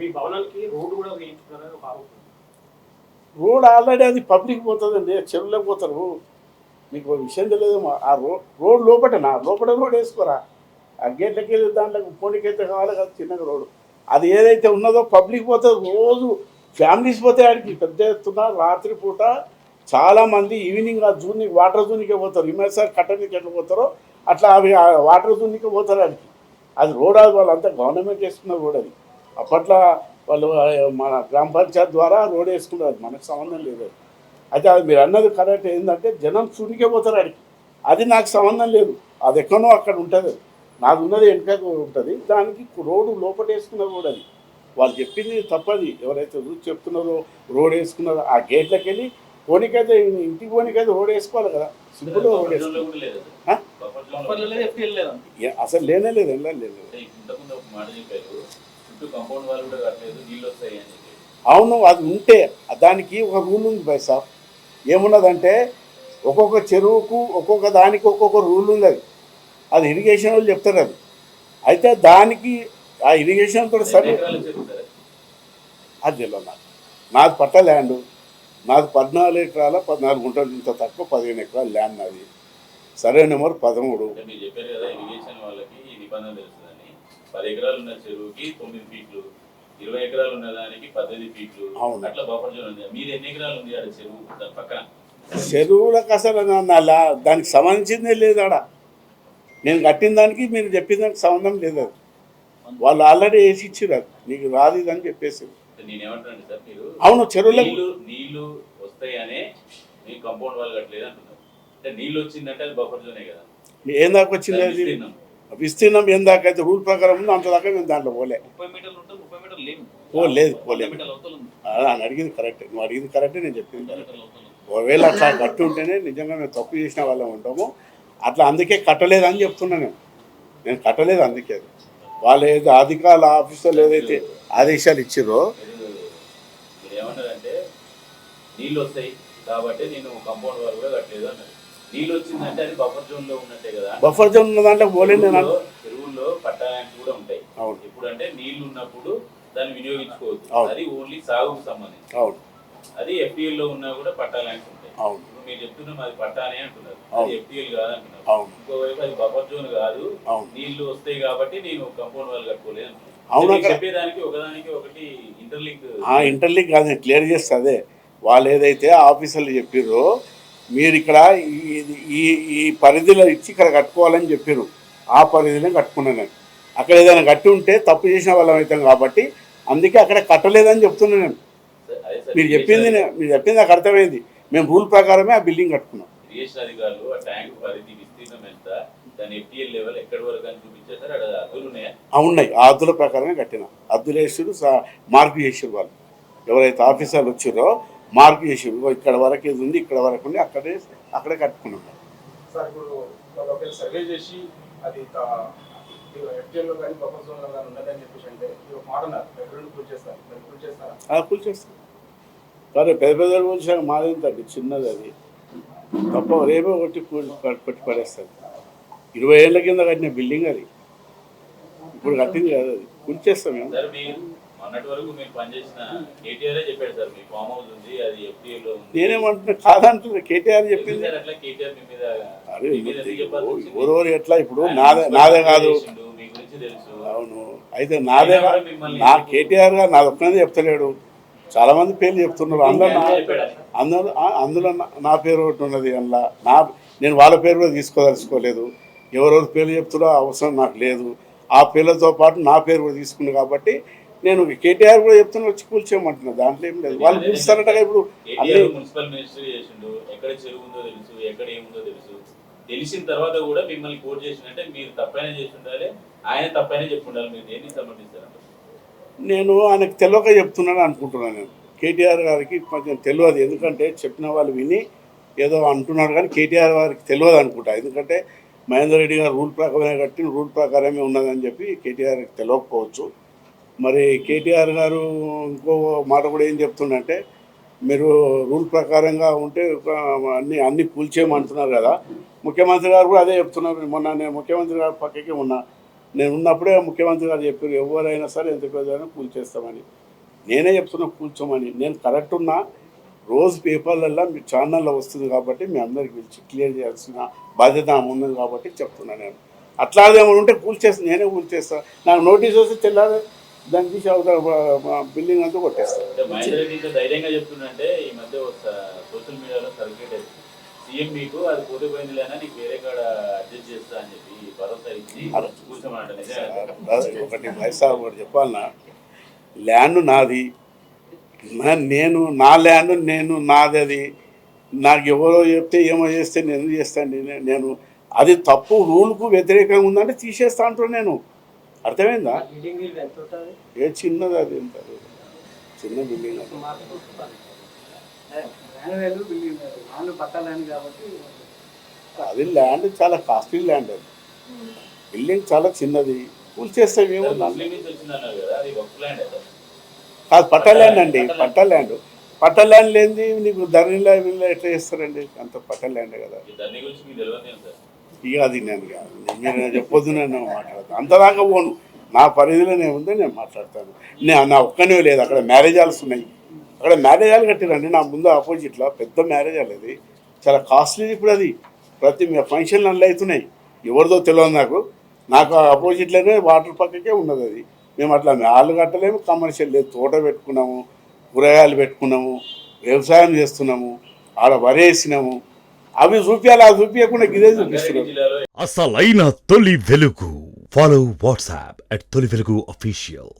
మీ భవనానికి రోడ్డు కూడా వేయించుకున్నారని ఒక ఆరోపణ. రోడ్ ఆల్రెడీ అది పబ్లిక్ పోతుందండి, చెరువులోకి పోతారు. మీకు ఒక విషయం తెలియదు, ఆ రోడ్ లోపల రోడ్ వేసుకోరా. ఆ గేట్లకి వెళ్ళి దాంట్లో పోనీకైతే కావాలి కదా చిన్నగా రోడ్డు. అది ఏదైతే ఉన్నదో పబ్లిక్ పోతుంది, రోజు ఫ్యామిలీస్ పోతే ఆడికి పెద్ద ఎత్తున రాత్రి పూట చాలామంది ఈవినింగ్ ఆ వాటర్ జూన్కే పోతారు. ఇమేసారి కట్టనికి ఎట్లా పోతారో అట్లా అవి ఆ వాటర్ జూన్కే పోతారు ఆడికి. అది రోడ్ అది వాళ్ళంతా గవర్నమెంట్ వేసుకున్న రోడ్ అది. అప్పట్లో వాళ్ళు మన గ్రామ పంచాయత్ ద్వారా రోడ్ వేసుకున్నారు, మనకు సంబంధం లేదు. అయితే అది మీరు అన్నది కరెక్ట్. ఏంటంటే జనం చూనికే పోతారు ఆడికి, అది నాకు సంబంధం లేదు. అది ఎక్కడో అక్కడ ఉంటుంది, నాకు ఉన్నది వెనుక ఉంటుంది. దానికి రోడ్డు లోపల వేసుకున్న రోడ్ అది. వాళ్ళు చెప్పింది తప్పది. ఎవరైతే చెప్తున్నారో రోడ్ వేసుకున్నారో ఆ గేట్లకి వెళ్ళి పోనీకైతే ఇంటికి పోనీకైతే రోడ్ వేసుకోవాలి కదా, సింపుల్గా రోడ్ వేసుకోవాలి. అసలు లేనే లేదు, వెళ్ళలేదు. అవును, అది ఉంటే దానికి ఒక రూల్ ఉంది బై సాబ్. ఏమున్నదంటే ఒక్కొక్క చెరువుకు ఒక్కొక్క దానికి ఒక్కొక్క రూల్ ఉంది. అది ఇరిగేషన్ వాళ్ళు చెప్తారు. అది అయితే దానికి ఆ ఇరిగేషన్ కూడా సరే అది తెలియదు నాది పట్ట ల్యాండ్. నాది 14 ఎకరాల 14 గుంటలు, ఇంత తక్కువ 15 ఎకరాల ల్యాండ్ నాది. Survey number 13. 10 ఎకరాలు ఉన్న చెరువుకి 9 ఫీట్లు, 20 ఎకరాలు ఉన్న దానికి 18 ఫీట్లు. అట్లా బఫర్ జోన్ ఉంది. మీరు ఎన్ని ఎకరాలు ఉంది ఆడ చెరువు దాని పక్కన? చెరువులకు అసలు దానికి సంబంధించిందే లేదు ఆడ. నేను కట్టిన దానికి మీరు చెప్పిన దానికి సంబంధం లేదు. అది వాళ్ళు ఆల్రెడీ వేసి ఇచ్చారు, అది నీకు రాదు ఇది అని చెప్పేసి. నేనేమంటానండి సార్, మీరు అవును చెరువులకు నీళ్లు వస్తాయనే మీ కాంపౌండ్ వాళ్ళు కట్టలేదు అంటున్నారు. అంటే నీళ్ళు వచ్చిందంటే అది బఫర్ జోనే కదా. ఏం దాకా వచ్చింది అది విస్తీర్ణం? ఏం దాకా అయితే రూల్ ప్రకారం ఉందో అంత దాకా మేము దాంట్లో పోలే. లేదు అని అడిగింది కరెక్ట్. నువ్వు అడిగింది కరెక్టే, నేను చెప్పింది కరెక్ట్. ఒకవేళ అట్లా కట్టి ఉంటేనే నిజంగా మేము తప్పు చేసిన వాళ్ళం ఉంటాము. అట్లా అందుకే కట్టలేదు అని చెప్తున్నా. నేను కట్టలేదు అందుకే. వాళ్ళు ఏదో అధికారుల ఆఫీసర్లు ఏదైతే ఆదేశాలు ఇచ్చారో ఏమన్నారంటే నీళ్ళు వస్తాయి కాబట్టి నేను కాంపౌండ్ వాళ్ళు కూడా కట్టలేదు అన్నారు. నీళ్ళు వచ్చిందంటే అది బఫర్ జోన్ లో ఉన్నట్టే కదా. బఫర్ జోన్ ఉన్న దాంట్లో పోలేదు. చెరువుల్లో పట్టాలంటూ కూడా ఉంటాయి. ఇప్పుడు అంటే నీళ్లు ఉన్నప్పుడు దాన్ని వినియోగించుకోవచ్చు. అది ఓన్లీ సాగుకు సంబంధించి. అది ఎఫ్టీఎల్ లో ఉన్నా కూడా పట్టాలంటూ ఉంటాయి. ఇప్పుడు మీరు చెప్తున్నాం అది పట్టానే అంటున్నారు, అది ఎఫ్టీఎల్ కాదంటున్నారు. ఇంకోవైపు అది బఫర్ జోన్ కాదు, నీళ్లు వస్తాయి కాబట్టి నేను కాంపౌండ్ వాళ్ళు కట్టుకోలేదు అంటున్నారు. చెప్పేదానికి ఒకదానికి ఒకటి ఇంటర్లింక్ కాదు, క్లియర్ చేస్తా. అదే వాళ్ళు ఏదైతే ఆఫీసర్లు చెప్పారో మీరు ఇక్కడ ఈ పరిధిలో ఇచ్చి ఇక్కడ కట్టుకోవాలని చెప్పారు, ఆ పరిధిలో కట్టుకున్నాను నేను. అక్కడ ఏదైనా కట్టి ఉంటే తప్పు చేసిన వాళ్ళం అవుతాం కాబట్టి అందుకే అక్కడ కట్టలేదని చెప్తున్నాను నేను. మీరు చెప్పింది నాకు అర్థమైంది. మేము రూల్ ప్రకారమే ఆ బిల్డింగ్ కట్టుకున్నాం. అధికారులు ఆ ట్యాంక్ పరిధి విస్తీర్ణం ఎంత, దాని ఎఫ్టీఎల్ లెవెల్ ఎక్కడి వరకు అని చూపించారు. అద్దులు ఉన్నాయా? ఉన్నాయి, ఆ అద్దుల ప్రకారమే కట్టినా. అద్దులు వేసారు, మార్పు చేసారు. వాళ్ళు ఎవరైతే ఆఫీసర్లు వచ్చారో మార్పు చేసారు. ఇక్కడ వరకు ఏది ఉంది, ఇక్కడ వరకు ఉంది, అక్కడే కట్టుకున్నాం. సార్ ఇప్పుడు సర్వే చేసి అది ఎఫ్టీఎల్లో కానీ బఫర్ జోన్లో కానీ ఉన్నదని చెప్పేసి అంటే కూల్చేస్తాను. సరే పెద్ద కూల్చాక మాదేంతండి, చిన్నది అది తప్ప రేపే కొట్టి పడేస్తుంది. 20 ఏళ్ళ కింద కట్టిన బిల్డింగ్ అది, ఇప్పుడు కట్టింది కాదు. అది కూల్చేస్తాం మేము. నేనేమంటున్నా కాదంటున్నా, కేటీఆర్ చెప్పింది. అరే ఎవరెవరు ఎట్లా ఇప్పుడు నాదే కాదు. అవును, అయితే నాదే నా కేటీఆర్ గారు నాది ఒక్కనే చెప్తలేడు, చాలా మంది పేర్లు చెప్తున్నారు. అందులో నా పేరు ఒకటి ఉన్నది. అందులో నేను వాళ్ళ పేరు కూడా తీసుకోదలుచుకోలేదు. ఎవరెవరు పేర్లు చెప్తున్నా అవసరం నాకు లేదు. ఆ పేర్లతో పాటు నా పేరు కూడా తీసుకున్నాను కాబట్టి నేను కేటీఆర్ కూడా చెప్తున్నా వచ్చి కూల్చేయమంటున్నా. దాంట్లో ఏం లేదు, వాళ్ళు కూల్స్తారట. ఇప్పుడు మున్సిపల్ మినిస్టర్ చేసిండు, ఎక్కడ చెరువు ఉందో తెలుసు, ఎక్కడ ఏముందో తెలుసు. తెలిసిన తర్వాత కూడా మిమ్మల్ని కోర్టు చేసిందంటే మీరు తప్పైనా చేసి ఉండాలి, ఆయన తప్పైనా చెప్పి ఉండాలి. మీరు దేన్ని సమర్థిస్తారంట? నేను ఆయనకు తెలియక చెప్తున్నాను అనుకుంటున్నాను. నేను కేటీఆర్ గారికి కొంచెం తెలియదు, ఎందుకంటే చెప్పిన వాళ్ళు విని ఏదో అంటున్నారు కానీ కేటీఆర్ గారికి తెలియదు అనుకుంటా. ఎందుకంటే మహేందర్ రెడ్డి గారు రూల్ ప్రకారమే కట్టి రూల్ ప్రకారమే ఉన్నదని చెప్పి కేటీఆర్కి తెలియకపోవచ్చు. మరి కేటీఆర్ గారు ఇంకో మాట కూడా ఏం చెప్తుండంటే, మీరు రూల్ ప్రకారంగా ఉంటే అన్నీ కూల్చేయమంటున్నారు కదా. ముఖ్యమంత్రి గారు కూడా అదే చెప్తున్నారు. మొన్న నేను ముఖ్యమంత్రి గారి పక్కకి ఉన్నా, నేను ఉన్నప్పుడే ముఖ్యమంత్రి గారు చెప్పారు ఎవరైనా సరే ఎంత పెద్దైనా కూల్చేస్తామని. నేనే చెప్తున్నా కూల్చోమని. నేను కరెక్ట్ ఉన్నా రోజు పేపర్లలో మీ ఛానల్లో వస్తుంది కాబట్టి మీ అందరికి పిలిచి క్లియర్ చేయాల్సిన బాధ్యత ఉన్నది కాబట్టి చెప్తున్నా. నేను అట్లాదేమైనా ఉంటే నేనే కూల్చేస్తాను. నాకు నోటీస్ వస్తే తెల్లారి దాన్ని తీసి బిల్డింగ్ అంతా కొట్టేస్తాను. మహేందర్ రెడ్డి ఇంత ధైర్యంగా చెప్తుందంటే ఈ మధ్య సోషల్ మీడియాలో సర్క్యులేట్ అయింది, సీఎం మీకు అది పోతే పోయింది లేనా నీకు వేరే కాడ అడ్జస్ట్ చేస్తా అని చెప్పి భరోసా ఇచ్చి కూర్చోమంట. ఒకటి వైఎస్ఆర్ కూడా చెప్పాలన్నా, ల్యాండ్ నాది, నేను నా ల్యాండ్ నాది. అది నాకు ఎవరో చెప్తే ఏమో చేస్తే నేను చేస్తాను. నేను అది తప్పు రూల్కు వ్యతిరేకంగా ఉందంటే తీసేస్తా అంటున్నాను నేను. అర్థమైందా? ఏ చిన్నది అది ఎంత చిన్న బిల్డింగ్ అది ల్యాండ్ చాలా కాస్ట్లీ ల్యాండ్. అది బిల్డింగ్ చాలా చిన్నది, కూల్చేస్తే కాదు పట్టా ల్యాండ్ అండి. పట్టా ల్యాండ్ లేనిది నీకు ధరణిలో ఎట్లా చేస్తారండి? అంత పట్టా ల్యాండ్ కదా. ఇక అది నేను మీరు చెప్పొద్దు, నేను మాట్లాడతాను. అంతదాకా పోను, నా పరిధిలో ఉందో నేను మాట్లాడతాను. నా ఒక్కనే లేదు, అక్కడ మ్యారేజ్ హాల్స్ ఉన్నాయి. అక్కడ మ్యారేజ్ హాల్ కట్టిరండి నా ముందు ఆపోజిట్లో పెద్ద మ్యారేజ్ హాల్. అది చాలా కాస్ట్లీ. ఇప్పుడు అది ప్రతి ఫంక్షన్లు అన్నీ అవుతున్నాయి. ఎవరిదో తెలియదు నాకు ఆపోజిట్లోనే వాటర్ పక్కకే ఉన్నది. అది మేము అట్లా హాల్ కట్టలేము, కమర్షియల్ లేదు. తోట పెట్టుకున్నాము, కూరగాయలు పెట్టుకున్నాము, వ్యవసాయం చేస్తున్నాము, ఆడ వరేసినాము. అవి చూపించాలి, అవి చూపించకుండా గిదే చూపిస్తున్నాం. అసలైన తొలి వెలుగు. ఫాలో వాట్సాప్ @తొలి వెలుగు official.